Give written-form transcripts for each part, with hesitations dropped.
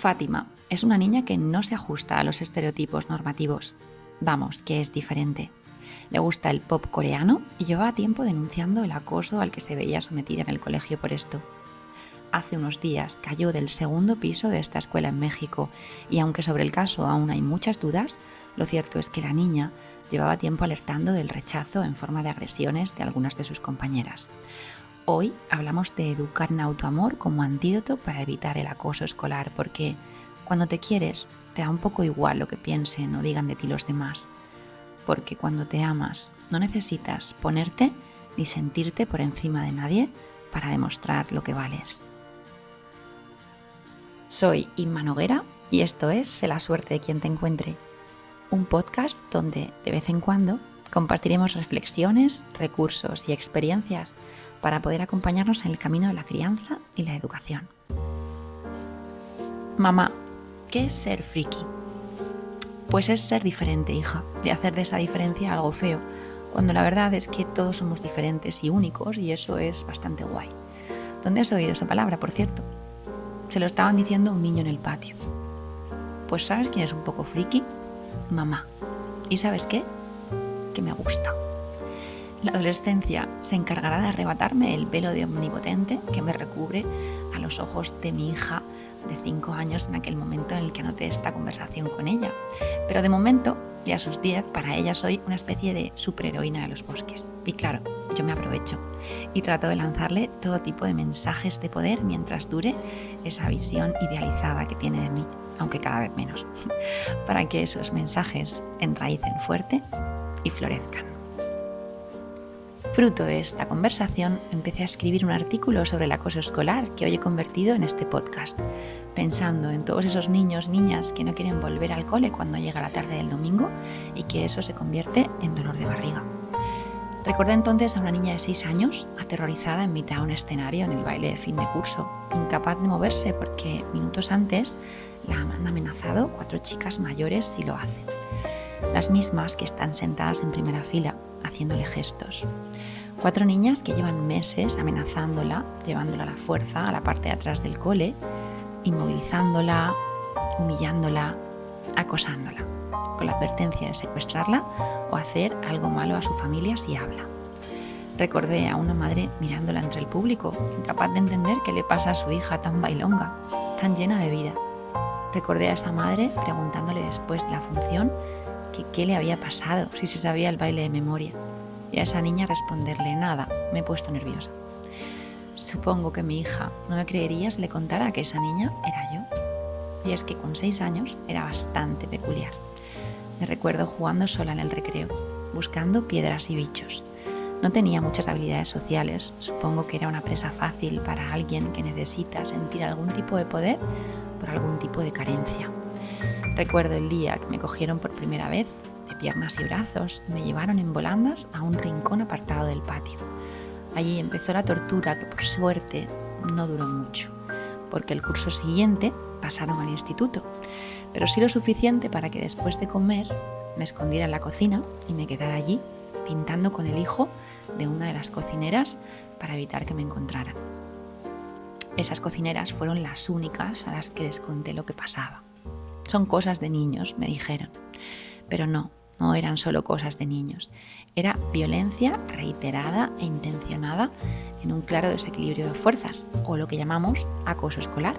Fátima es una niña que no se ajusta a los estereotipos normativos. Vamos, que es diferente. Le gusta el pop coreano y llevaba tiempo denunciando el acoso al que se veía sometida en el colegio por esto. Hace unos días cayó del segundo piso de esta escuela en México y aunque sobre el caso aún hay muchas dudas, lo cierto es que la niña llevaba tiempo alertando del rechazo en forma de agresiones de algunas de sus compañeras. Hoy hablamos de educar en autoamor como antídoto para evitar el acoso escolar, porque cuando te quieres te da un poco igual lo que piensen o digan de ti los demás. Porque cuando te amas no necesitas ponerte ni sentirte por encima de nadie para demostrar lo que vales. Soy Inma Noguera y esto es La suerte de quien te encuentre, un podcast donde de vez en cuando compartiremos reflexiones, recursos y experiencias para poder acompañarnos en el camino de la crianza y la educación. Mamá, ¿qué es ser friki? Pues es ser diferente, hija, de hacer de esa diferencia algo feo, cuando la verdad es que todos somos diferentes y únicos y eso es bastante guay. ¿Dónde has oído esa palabra, por cierto? Se lo estaban diciendo a un niño en el patio. Pues ¿sabes quién es un poco friki? Mamá. ¿Y sabes qué? Que me gusta. La adolescencia se encargará de arrebatarme el velo de omnipotente que me recubre a los ojos de mi hija de 5 años en aquel momento en el que anoté esta conversación con ella. Pero de momento, y a sus 10, para ella soy una especie de superheroína de los bosques. Y claro, yo me aprovecho y trato de lanzarle todo tipo de mensajes de poder mientras dure esa visión idealizada que tiene de mí, aunque cada vez menos, para que esos mensajes enraícen fuerte y florezcan. Fruto de esta conversación, empecé a escribir un artículo sobre el acoso escolar que hoy he convertido en este podcast, pensando en todos esos niños, niñas que no quieren volver al cole cuando llega la tarde del domingo y que eso se convierte en dolor de barriga. Recordé entonces a una niña de 6 años aterrorizada en mitad de un escenario en el baile de fin de curso, incapaz de moverse porque minutos antes la han amenazado 4 chicas mayores si lo hacen. Las mismas que están sentadas en primera fila, haciéndole gestos. 4 niñas que llevan meses amenazándola, llevándola a la fuerza a la parte de atrás del cole, inmovilizándola, humillándola, acosándola, con la advertencia de secuestrarla o hacer algo malo a su familia si habla. Recordé a una madre mirándola entre el público, incapaz de entender qué le pasa a su hija tan bailonga, tan llena de vida. Recordé a esa madre preguntándole después de la función que qué le había pasado, si se sabía el baile de memoria. Y a esa niña responderle nada, me he puesto nerviosa. Supongo que mi hija no me creería si le contara que esa niña era yo. Y es que con 6 años era bastante peculiar. Me recuerdo jugando sola en el recreo, buscando piedras y bichos. No tenía muchas habilidades sociales, supongo que era una presa fácil para alguien que necesita sentir algún tipo de poder por algún tipo de carencia. Recuerdo el día que me cogieron por primera vez de piernas y brazos y me llevaron en volandas a un rincón apartado del patio. Allí empezó la tortura que por suerte no duró mucho, porque el curso siguiente pasaron al instituto, pero sí lo suficiente para que después de comer me escondiera en la cocina y me quedara allí pintando con el hijo de una de las cocineras para evitar que me encontraran. Esas cocineras fueron las únicas a las que les conté lo que pasaba. Son cosas de niños, me dijeron. Pero no eran solo cosas de niños. Era violencia reiterada e intencionada en un claro desequilibrio de fuerzas, o lo que llamamos acoso escolar.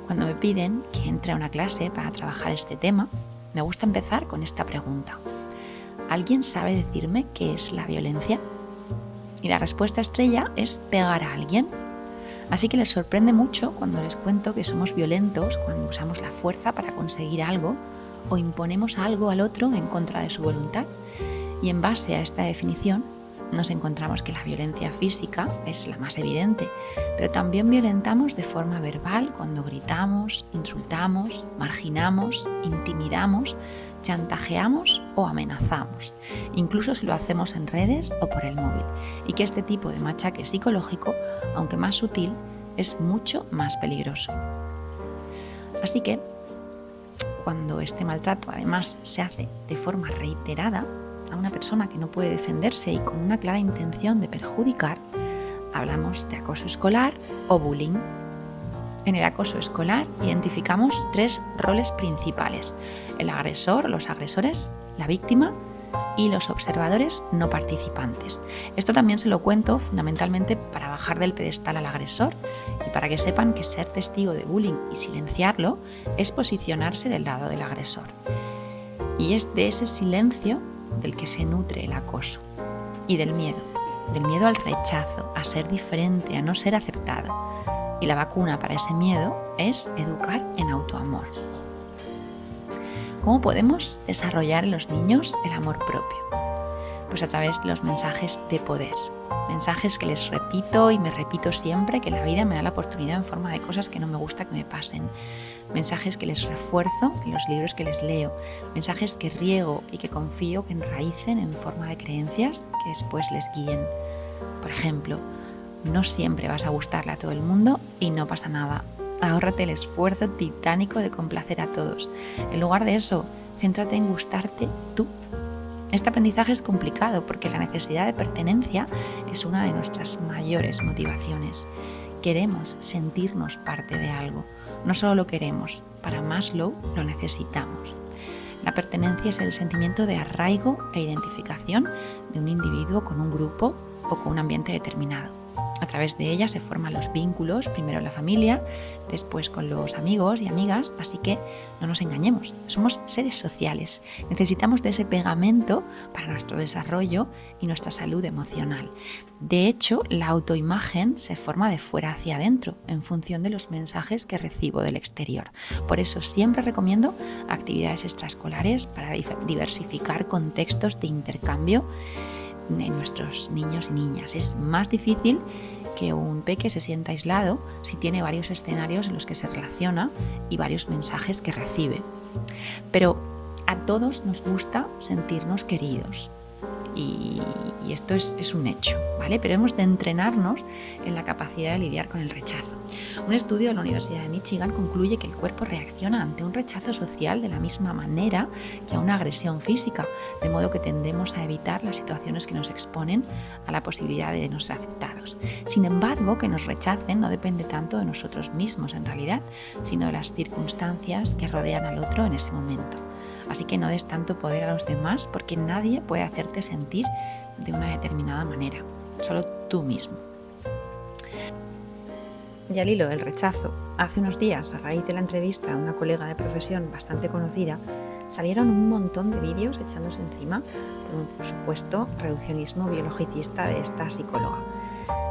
Cuando me piden que entre a una clase para trabajar este tema, me gusta empezar con esta pregunta. ¿Alguien sabe decirme qué es la violencia? Y la respuesta estrella es pegar a alguien. Así que les sorprende mucho cuando les cuento que somos violentos cuando usamos la fuerza para conseguir algo o imponemos algo al otro en contra de su voluntad. Y en base a esta definición nos encontramos que la violencia física es la más evidente, pero también violentamos de forma verbal cuando gritamos, insultamos, marginamos, intimidamos, chantajeamos o amenazamos, incluso si lo hacemos en redes o por el móvil, y que este tipo de machaque psicológico, aunque más sutil, es mucho más peligroso. Así que, cuando este maltrato además se hace de forma reiterada a una persona que no puede defenderse y con una clara intención de perjudicar, hablamos de acoso escolar o bullying. En el acoso escolar identificamos 3 roles principales: el agresor, los agresores, la víctima y los observadores no participantes. Esto también se lo cuento fundamentalmente para bajar del pedestal al agresor y para que sepan que ser testigo de bullying y silenciarlo es posicionarse del lado del agresor. Y es de ese silencio del que se nutre el acoso y del miedo al rechazo, a ser diferente, a no ser aceptado. Y la vacuna para ese miedo es educar en autoamor. ¿Cómo podemos desarrollar en los niños el amor propio? Pues a través de los mensajes de poder. Mensajes que les repito y me repito siempre, que la vida me da la oportunidad en forma de cosas que no me gusta que me pasen. Mensajes que les refuerzo en los libros que les leo. Mensajes que riego y que confío que enraícen en forma de creencias que después les guíen. Por ejemplo, no siempre vas a gustarle a todo el mundo y no pasa nada. Ahórrate el esfuerzo titánico de complacer a todos. En lugar de eso, céntrate en gustarte tú. Este aprendizaje es complicado porque la necesidad de pertenencia es una de nuestras mayores motivaciones. Queremos sentirnos parte de algo. No solo lo queremos, para Maslow lo necesitamos. La pertenencia es el sentimiento de arraigo e identificación de un individuo con un grupo o con un ambiente determinado. A través de ella se forman los vínculos, primero en la familia, después con los amigos y amigas, así que no nos engañemos, somos seres sociales, necesitamos de ese pegamento para nuestro desarrollo y nuestra salud emocional. De hecho, la autoimagen se forma de fuera hacia adentro, en función de los mensajes que recibo del exterior. Por eso siempre recomiendo actividades extraescolares para diversificar contextos de intercambio en nuestros niños y niñas. Es más difícil que un peque se sienta aislado si tiene varios escenarios en los que se relaciona y varios mensajes que recibe. Pero a todos nos gusta sentirnos queridos y esto es un hecho, ¿vale? Pero hemos de entrenarnos en la capacidad de lidiar con el rechazo. Un estudio de la Universidad de Michigan concluye que el cuerpo reacciona ante un rechazo social de la misma manera que a una agresión física, de modo que tendemos a evitar las situaciones que nos exponen a la posibilidad de no ser aceptados. Sin embargo, que nos rechacen no depende tanto de nosotros mismos en realidad, sino de las circunstancias que rodean al otro en ese momento. Así que no des tanto poder a los demás porque nadie puede hacerte sentir de una determinada manera, solo tú mismo. Y al hilo del rechazo, hace unos días, a raíz de la entrevista a una colega de profesión bastante conocida, salieron un montón de vídeos echándose encima por un supuesto reduccionismo biologicista de esta psicóloga.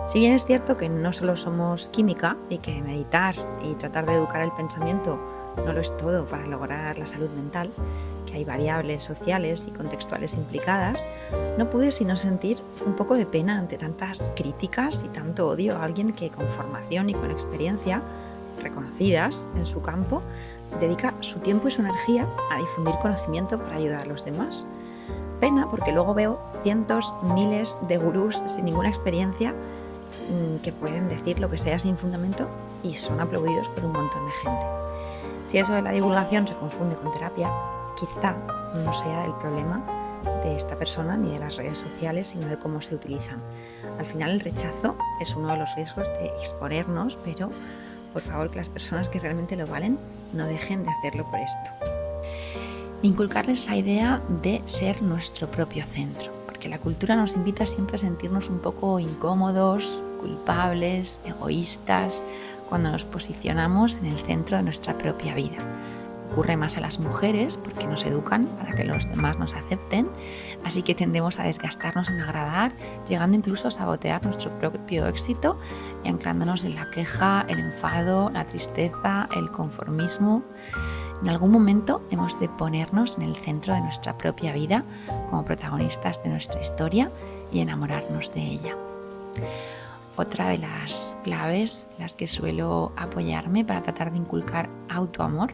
Si bien es cierto que no solo somos química y que meditar y tratar de educar el pensamiento no lo es todo para lograr la salud mental, que hay variables sociales y contextuales implicadas, no pude sino sentir un poco de pena ante tantas críticas y tanto odio a alguien que con formación y con experiencia reconocidas en su campo dedica su tiempo y su energía a difundir conocimiento para ayudar a los demás. Pena porque luego veo cientos, miles de gurús sin ninguna experiencia que pueden decir lo que sea sin fundamento y son aplaudidos por un montón de gente. Si eso de la divulgación se confunde con terapia, quizá no sea el problema de esta persona ni de las redes sociales, sino de cómo se utilizan. Al final el rechazo es uno de los riesgos de exponernos, pero por favor que las personas que realmente lo valen no dejen de hacerlo por esto. Inculcarles la idea de ser nuestro propio centro, porque la cultura nos invita siempre a sentirnos un poco incómodos, culpables, egoístas, cuando nos posicionamos en el centro de nuestra propia vida. Ocurre más a las mujeres porque nos educan para que los demás nos acepten, así que tendemos a desgastarnos en agradar, llegando incluso a sabotear nuestro propio éxito y anclándonos en la queja, el enfado, la tristeza, el conformismo. En algún momento hemos de ponernos en el centro de nuestra propia vida como protagonistas de nuestra historia y enamorarnos de ella. Otra de las claves, las que suelo apoyarme para tratar de inculcar autoamor,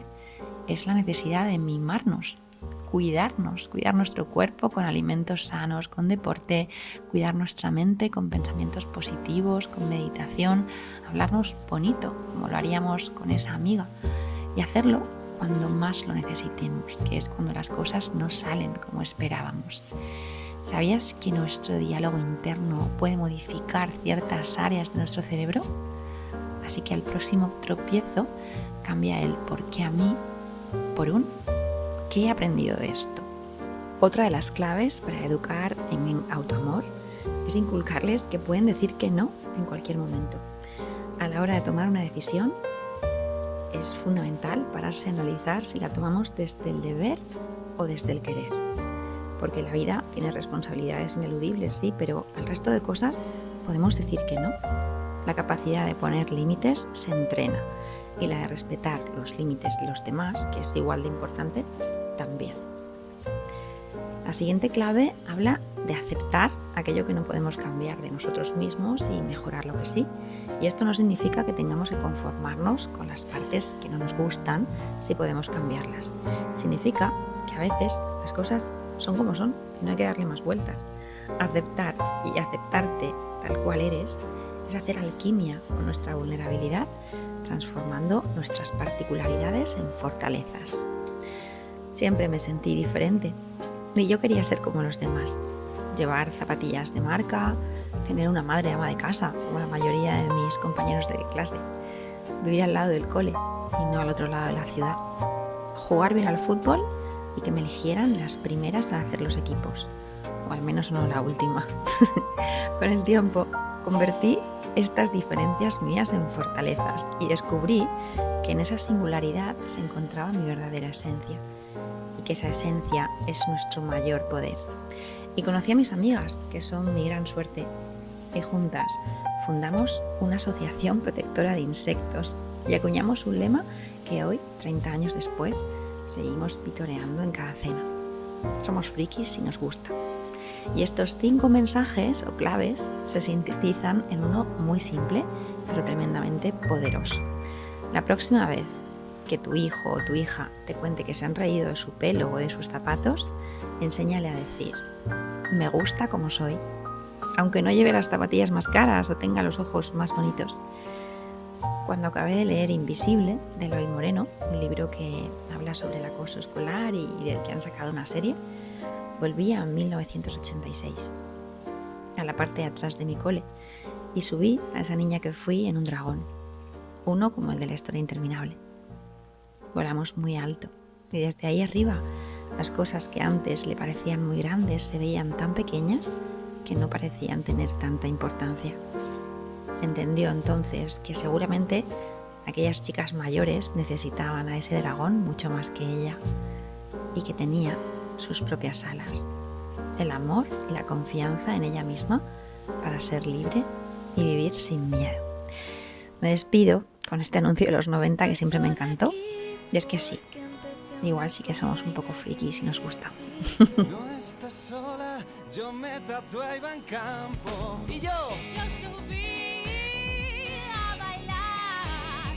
es la necesidad de mimarnos, cuidar nuestro cuerpo con alimentos sanos, con deporte, cuidar nuestra mente con pensamientos positivos, con meditación, hablarnos bonito, como lo haríamos con esa amiga, y hacerlo cuando más lo necesitemos, que es cuando las cosas no salen como esperábamos. ¿Sabías que nuestro diálogo interno puede modificar ciertas áreas de nuestro cerebro? Así que al próximo tropiezo cambia el ¿por qué a mí? Por un ¿qué he aprendido de esto? Otra de las claves para educar en autoamor es inculcarles que pueden decir que no en cualquier momento. A la hora de tomar una decisión es fundamental pararse a analizar si la tomamos desde el deber o desde el querer. Porque la vida tiene responsabilidades ineludibles, sí, pero al resto de cosas podemos decir que no. La capacidad de poner límites se entrena y la de respetar los límites de los demás, que es igual de importante, también. La siguiente clave habla de aceptar aquello que no podemos cambiar de nosotros mismos y mejorar lo que sí. Y esto no significa que tengamos que conformarnos con las partes que no nos gustan si podemos cambiarlas. Significa que a veces las cosas son como son y no hay que darle más vueltas. Aceptar y aceptarte tal cual eres es hacer alquimia con nuestra vulnerabilidad, transformando nuestras particularidades en fortalezas. Siempre me sentí diferente y yo quería ser como los demás. Llevar zapatillas de marca, tener una madre ama de casa, como la mayoría de mis compañeros de clase, vivir al lado del cole y no al otro lado de la ciudad, jugar bien al fútbol y que me eligieran las primeras en hacer los equipos, o al menos no la última. Con el tiempo convertí estas diferencias mías en fortalezas y descubrí que en esa singularidad se encontraba mi verdadera esencia y que esa esencia es nuestro mayor poder. Y conocí a mis amigas, que son mi gran suerte, y juntas fundamos una asociación protectora de insectos y acuñamos un lema que hoy, 30 años después, seguimos vitoreando en cada cena. Somos frikis si nos gusta. Y estos 5 mensajes o claves se sintetizan en uno muy simple, pero tremendamente poderoso. La próxima vez que tu hijo o tu hija te cuente que se han reído de su pelo o de sus zapatos, enséñale a decir: me gusta como soy, aunque no lleve las zapatillas más caras o tenga los ojos más bonitos. Cuando acabé de leer Invisible, de Eloy Moreno, un libro que habla sobre el acoso escolar y del que han sacado una serie, volví a 1986, a la parte de atrás de mi cole, y subí a esa niña que fui en un dragón, uno como el de la historia interminable. Volamos muy alto y desde ahí arriba las cosas que antes le parecían muy grandes se veían tan pequeñas que no parecían tener tanta importancia. Entendió entonces que seguramente aquellas chicas mayores necesitaban a ese dragón mucho más que ella y que tenía sus propias alas, el amor y la confianza en ella misma para ser libre y vivir sin miedo. Me despido con este anuncio de los 90 que siempre me encantó, y es que sí, igual sí que somos un poco frikis y nos gusta. No estás sola, yo me tatué y va en campo. Y yo subí a bailar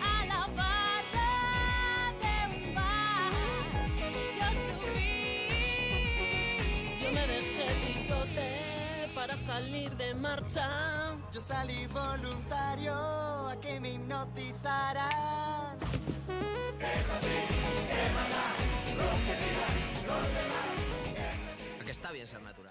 a la barra de un bar. Yo me dejé bigote para salir de marcha. Yo salí voluntario a que me hipnotizaran. A que está bien ser natural.